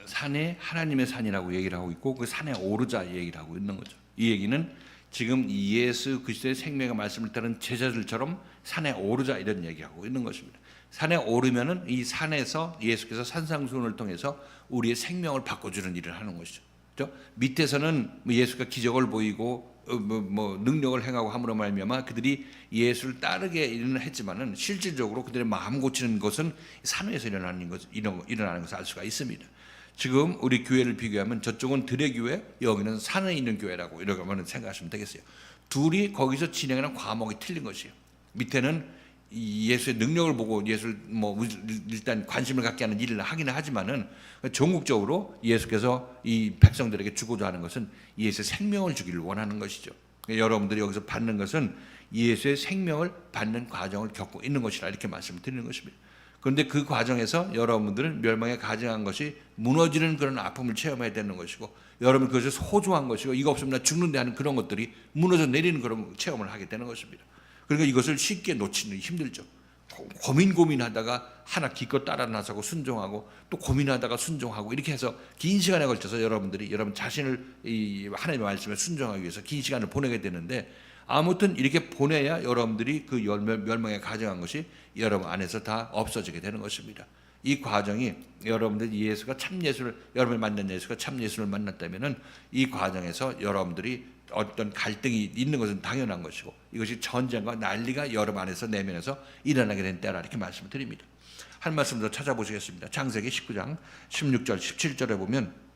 산에 하나님의 산이라고 얘기를 하고 있고 그 산에 오르자 얘기를 하고 있는 거죠. 이 얘기는 지금 예수 그리스도의 생명의 말씀을 따른 제자들처럼 산에 오르자 이런 얘기하고 있는 것입니다. 산에 오르면은 이 산에서 예수께서 산상수훈을 통해서 우리의 생명을 바꿔주는 일을 하는 것이죠. 그렇죠? 밑에서는 예수가 기적을 보이고 능력을 행하고 함으로 말미암아 그들이 예수를 따르게 했지만은 실질적으로 그들의 마음 고치는 것은 산 위에서 일어나는 것을 알 수가 있습니다. 지금 우리 교회를 비교하면 저쪽은 들의 교회, 여기는 산에 있는 교회라고 이렇게 생각하시면 되겠어요. 둘이 거기서 진행하는 과목이 틀린 것이에요. 밑에는 이 예수의 능력을 보고 예수를 뭐 일단 관심을 갖게 하는 일을 하기는 하지만은 전국적으로 예수께서 이 백성들에게 주고자 하는 것은 예수의 생명을 주기를 원하는 것이죠. 여러분들이 여기서 받는 것은 예수의 생명을 받는 과정을 겪고 있는 것이라 이렇게 말씀을 드리는 것입니다. 그런데 그 과정에서 여러분들은 멸망에 가증한 것이 무너지는 그런 아픔을 체험해야 되는 것이고, 여러분 그것이 소중한 것이고, 이거 없으면 나 죽는데 하는 그런 것들이 무너져 내리는 그런 체험을 하게 되는 것입니다. 그러니까 이것을 쉽게 놓치는 힘들죠. 고민하다가 하나 기껏 따라 나서고 순종하고, 또 고민하다가 순종하고, 이렇게 해서 긴 시간에 걸쳐서 여러분들이 여러분 자신을 이 하나님의 말씀에 순종하기 위해서 긴 시간을 보내게 되는데, 아무튼 이렇게 보내야 여러분들이 그 멸망에 가증한 것이 여러분 안에서 다 없어지게 되는 것입니다. 이 과정이 여러분들이 예수가 참 예수를, 여러분이 만난 예수가 참 예수를 만났다면은 이 과정에서 여러분들이 어떤 갈등이 있는 것은 당연한 것이고, 이것이 전쟁과 난리가 여러분 안에서 내면에서 일어나게 된 때라 이렇게 말씀을 드립니다. 한 말씀 더 찾아보시겠습니다. 창세기 19장 16절 17절에 보면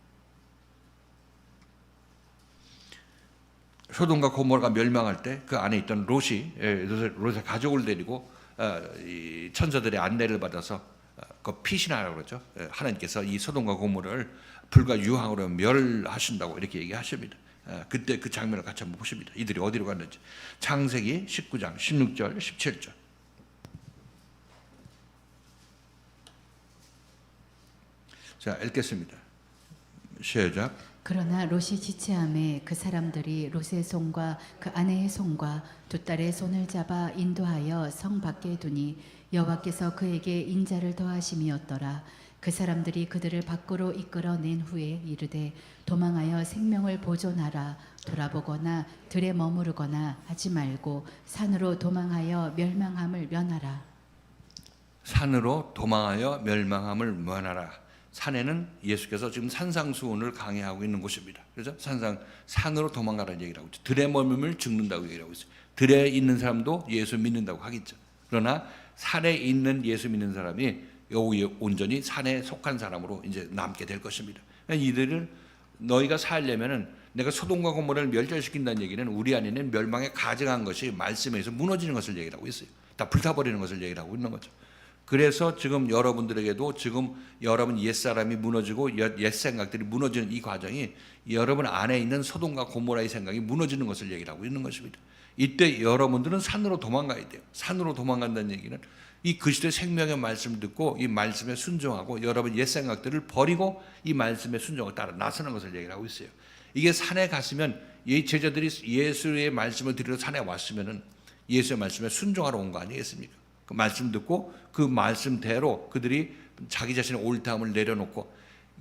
소돔과 고모라가 멸망할 때 그 안에 있던 롯의 가족을 데리고 이 천사들의 안내를 받아서 그 피신하라고 그러죠. 하나님께서 이 소돔과 고모라를 불과 유황으로 멸하신다고 이렇게 얘기하십니다. 그때 그 장면을 같이 한번 보십니다. 이들이 어디로 갔는지. 창세기 19장 16절 17절. 자, 읽겠습니다. 시작. 그러나 롯이 지체함에 그 사람들이 롯의 손과 그 아내의 손과 두 딸의 손을 잡아 인도하여 성 밖에 두니 여호와께서 그에게 인자를 더하심이었더라. 그 사람들이 그들을 밖으로 이끌어낸 후에 이르되 도망하여 생명을 보존하라. 돌아보거나 들에 머무르거나 하지 말고 산으로 도망하여 멸망함을 면하라. 산으로 도망하여 멸망함을 면하라. 산에는 예수께서 지금 산상수훈을 강해하고 있는 곳입니다. 그래서 산으로 도망가라는 얘기를 하고 있죠. 들에 머물면 죽는다고 얘기를 하고 있어요. 들에 있는 사람도 예수 믿는다고 하겠죠. 그러나 산에 있는 예수 믿는 사람이 온전히 산에 속한 사람으로 이제 남게 될 것입니다. 이들을 너희가 살려면은 내가 소돔과 고모라를 멸절시킨다는 얘기는 우리 안에는 멸망에 가증한 것이 말씀에 의해서 무너지는 것을 얘기를 하고 있어요. 다 불타버리는 것을 얘기를 하고 있는 거죠. 그래서 지금 여러분들에게도 지금 여러분 옛사람이 무너지고 옛 생각들이 무너지는 이 과정이 여러분 안에 있는 소돔과 고모라의 생각이 무너지는 것을 얘기를 하고 있는 것입니다. 이때 여러분들은 산으로 도망가야 돼요. 산으로 도망간다는 얘기는 이 그리스도의 생명의 말씀을 듣고 이 말씀에 순종하고 여러분 옛 생각들을 버리고 이 말씀의 순종을 따라 나서는 것을 얘기를 하고 있어요. 이게 산에 갔으면 이 제자들이 예수의 말씀을 들으러 산에 왔으면은 예수의 말씀에 순종하러 온 거 아니겠습니까? 그 말씀 듣고 그 말씀대로 그들이 자기 자신의 옳다함을 내려놓고,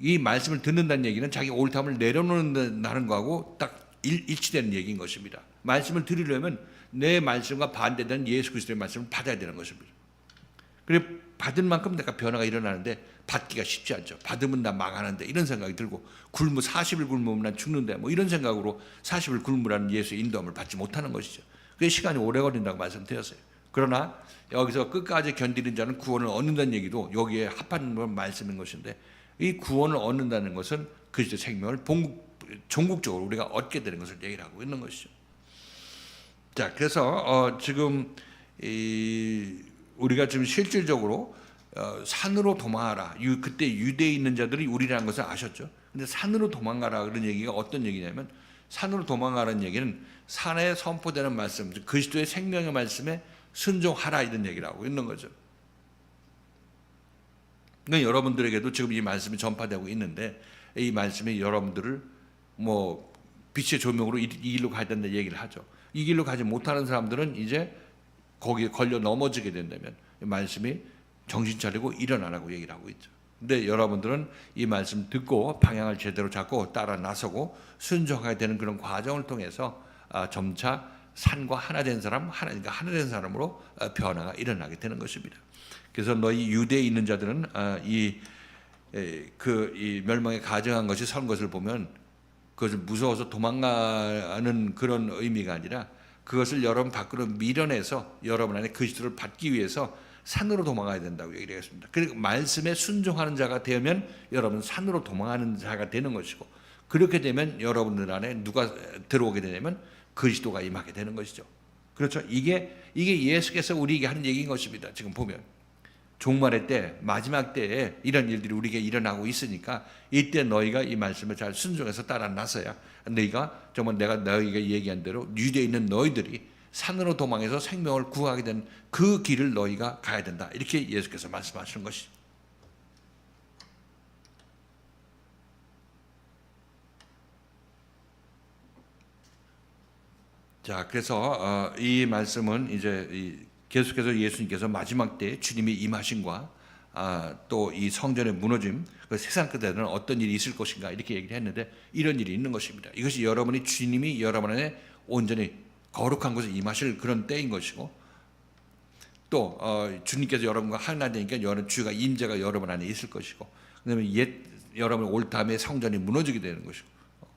이 말씀을 듣는다는 얘기는 자기 옳다함을 내려놓는다는 거하고 딱 일치되는 얘기인 것입니다. 말씀을 들으려면 내 말씀과 반대되는 예수 그리스도의 말씀을 받아야 되는 것입니다. 그래 받은 만큼 내가 변화가 일어나는데 받기가 쉽지 않죠. 받으면 나 망하는데 이런 생각이 들고, 40일 굶으면 난 죽는데 뭐 이런 생각으로 40일 굶으라는 예수의 인도함을 받지 못하는 것이죠. 그게 시간이 오래 걸린다고 말씀드렸어요. 그러나 여기서 끝까지 견디는 자는 구원을 얻는다는 얘기도 여기에 합하는 말씀인 것인데, 이 구원을 얻는다는 것은 그리스도 생명을 종국적으로 우리가 얻게 되는 것을 얘기를 하고 있는 것이죠. 자, 그래서 지금 우리가 지금 실질적으로 산으로 도망하라. 그때 유대에 있는 자들이 우리라는 것을 아셨죠. 근데 산으로 도망가라 그런 얘기가 어떤 얘기냐면, 산으로 도망가라는 얘기는 산에 선포되는 말씀, 그리스도의 생명의 말씀에 순종하라 이런 얘기를 하고 있는 거죠. 그러니까 여러분들에게도 지금 이 말씀이 전파되고 있는데, 이 말씀이 여러분들을 뭐 빛의 조명으로 이 길로 가야 된다 얘기를 하죠. 이 길로 가지 못하는 사람들은 이제 거기에 걸려 넘어지게 된다면 이 말씀이 정신 차리고 일어나라고 얘기를 하고 있죠. 근데 여러분들은 이 말씀 듣고 방향을 제대로 잡고 따라 나서고 순종하게 되는 그런 과정을 통해서 점차 산과 하나 된 사람, 하나님과 하나 된 사람으로 변화가 일어나게 되는 것입니다. 그래서 너희 유대에 있는 자들은 이 멸망에 가증한 것이 선 것을 보면 그것을 무서워서 도망가는 그런 의미가 아니라, 그것을 여러분 밖으로 밀어내서 여러분 안에 그리스도를 받기 위해서 산으로 도망가야 된다고 얘기를 했습니다. 그리고 말씀에 순종하는 자가 되면 여러분 산으로 도망하는 자가 되는 것이고, 그렇게 되면 여러분들 안에 누가 들어오게 되냐면 그리스도가 임하게 되는 것이죠. 그렇죠? 이게 예수께서 우리에게 하는 얘기인 것입니다. 지금 보면 종말의 때, 마지막 때에 이런 일들이 우리에게 일어나고 있으니까 이때 너희가 이 말씀을 잘 순종해서 따라 나서야 너희가 정말 내가 너희가 얘기한 대로 유대에 있는 너희들이 산으로 도망해서 생명을 구하게 된 그 길을 너희가 가야 된다. 이렇게 예수께서 말씀하시는 것이죠. 자, 그래서 이 말씀은 이제 계속해서 예수님께서 마지막 때 주님이 임하심과 또 이 성전의 무너짐, 그 세상 끝에는 어떤 일이 있을 것인가 이렇게 얘기를 했는데 이런 일이 있는 것입니다. 이것이 여러분이 주님이 여러분 안에 온전히 거룩한 곳에 임하실 그런 때인 것이고 또 주님께서 여러분과 하나 되니까 여러분 주가 임재가 여러분 안에 있을 것이고 그다음에 여러분 올 다음에 성전이 무너지게 되는 것이고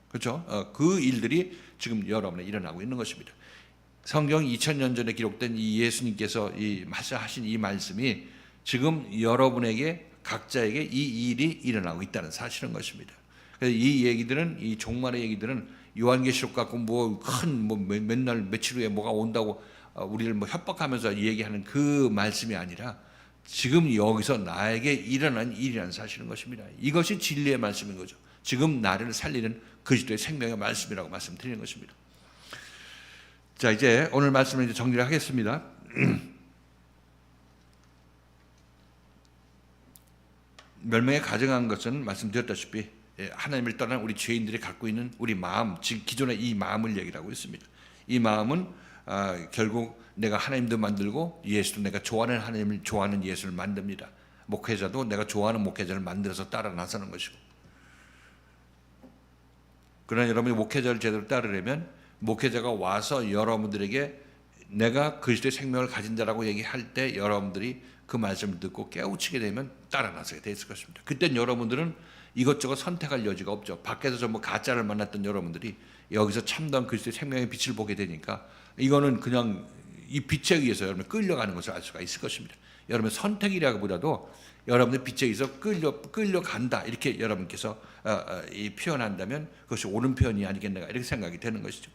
그렇죠? 그 일들이 지금 여러분에 일어나고 있는 것입니다. 성경 2000년 전에 기록된 이 예수님께서 이 말씀하신 이 말씀이 지금 여러분에게 각자에게 이 일이 일어나고 있다는 사실인 것입니다. 그래서 이 얘기들은 이 종말의 얘기들은 요한계시록 갖고 맨날 며칠 후에 뭐가 온다고 우리를 협박하면서 얘기하는 그 말씀이 아니라 지금 여기서 나에게 일어난 일이라는 사실인 것입니다. 이것이 진리의 말씀인 거죠. 지금 나를 살리는 그리스도의 생명의 말씀이라고 말씀드리는 것입니다. 자, 이제 오늘 말씀을 이제 정리를 하겠습니다. 멸망에 가증한 것은 말씀드렸다시피 하나님을 떠난 우리 죄인들이 갖고 있는 우리 마음, 즉 기존의 이 마음을 얘기하고 있습니다. 이 마음은 결국 내가 하나님도 만들고 예수도 내가 좋아하는 하나님을 좋아하는 예수를 만듭니다. 목회자도 내가 좋아하는 목회자를 만들어서 따라 나서는 것이고 그러나 여러분이 목회자를 제대로 따르려면 목회자가 와서 여러분들에게 내가 그리스도의 생명을 가진 자라고 얘기할 때 여러분들이 그 말씀을 듣고 깨우치게 되면 따라 나서게 돼 있을 것입니다. 그땐 여러분들은 이것저것 선택할 여지가 없죠. 밖에서 전부 가짜를 만났던 여러분들이 여기서 참다운 그리스도의 생명의 빛을 보게 되니까 이거는 그냥 이 빛에 의해서 여러분이 끌려가는 것을 알 수가 있을 것입니다. 여러분의 선택이라기보다도 여러분의 빛에 의해서 끌려간다 이렇게 여러분께서 이 표현한다면 그것이 옳은 표현이 아니겠는가 이렇게 생각이 되는 것이죠.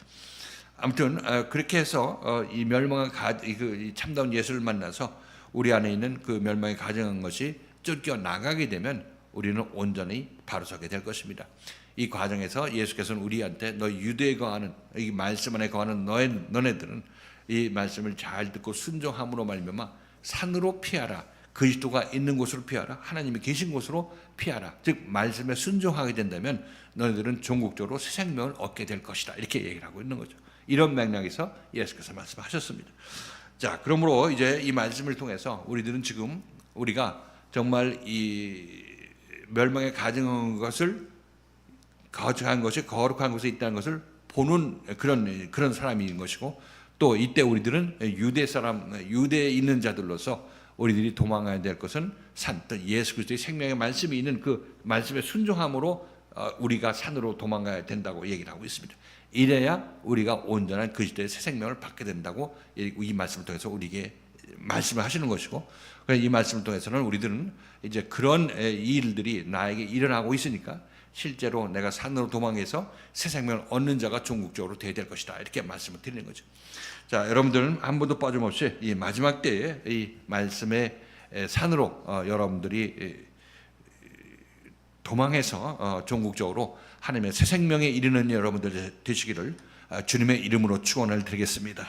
아무튼 그렇게 해서 이 멸망의 이 참다운 예수를 만나서 우리 안에 있는 그 멸망에 가증한 것이 쫓겨 나가게 되면 우리는 온전히 바로 서게 될 것입니다. 이 과정에서 예수께서는 우리한테 너 유대에 거하는 이 말씀 안에 거하는 너네들은 이 말씀을 잘 듣고 순종함으로 말미암아 산으로 피하라. 그리스도가 있는 곳으로 피하라. 하나님이 계신 곳으로 피하라. 즉 말씀에 순종하게 된다면 너희들은 종국적으로 새 생명을 얻게 될 것이다. 이렇게 얘기를 하고 있는 거죠. 이런 맥락에서 예수께서 말씀하셨습니다. 자, 그러므로 이제 이 말씀을 통해서 우리들은 지금 우리가 정말 이 멸망에 가증한 것을 거룩한 것이 거룩한 곳에 있다는 것을 보는 그런 사람인 것이고 또 이때 우리들은 유대에 있는 자들로서 우리들이 도망가야 될 것은 예수 그리스도의 생명의 말씀이 있는 그 말씀에 순종함으로 우리가 산으로 도망가야 된다고 얘기를 하고 있습니다. 이래야 우리가 온전한 그리스도의 새 생명을 받게 된다고 이 말씀을 통해서 우리에게 말씀을 하시는 것이고 이 말씀을 통해서는 우리들은 이제 그런 일들이 나에게 일어나고 있으니까 실제로 내가 산으로 도망해서 새 생명을 얻는 자가 종국적으로 되어야 될 것이다 이렇게 말씀을 드리는 거죠. 자, 여러분들은 한 번도 빠짐없이 이 마지막 때에 이 말씀의 산으로 여러분들이 도망해서 종국적으로 하나님의 새 생명에 이르는 여러분들 되시기를 주님의 이름으로 축원을 드리겠습니다.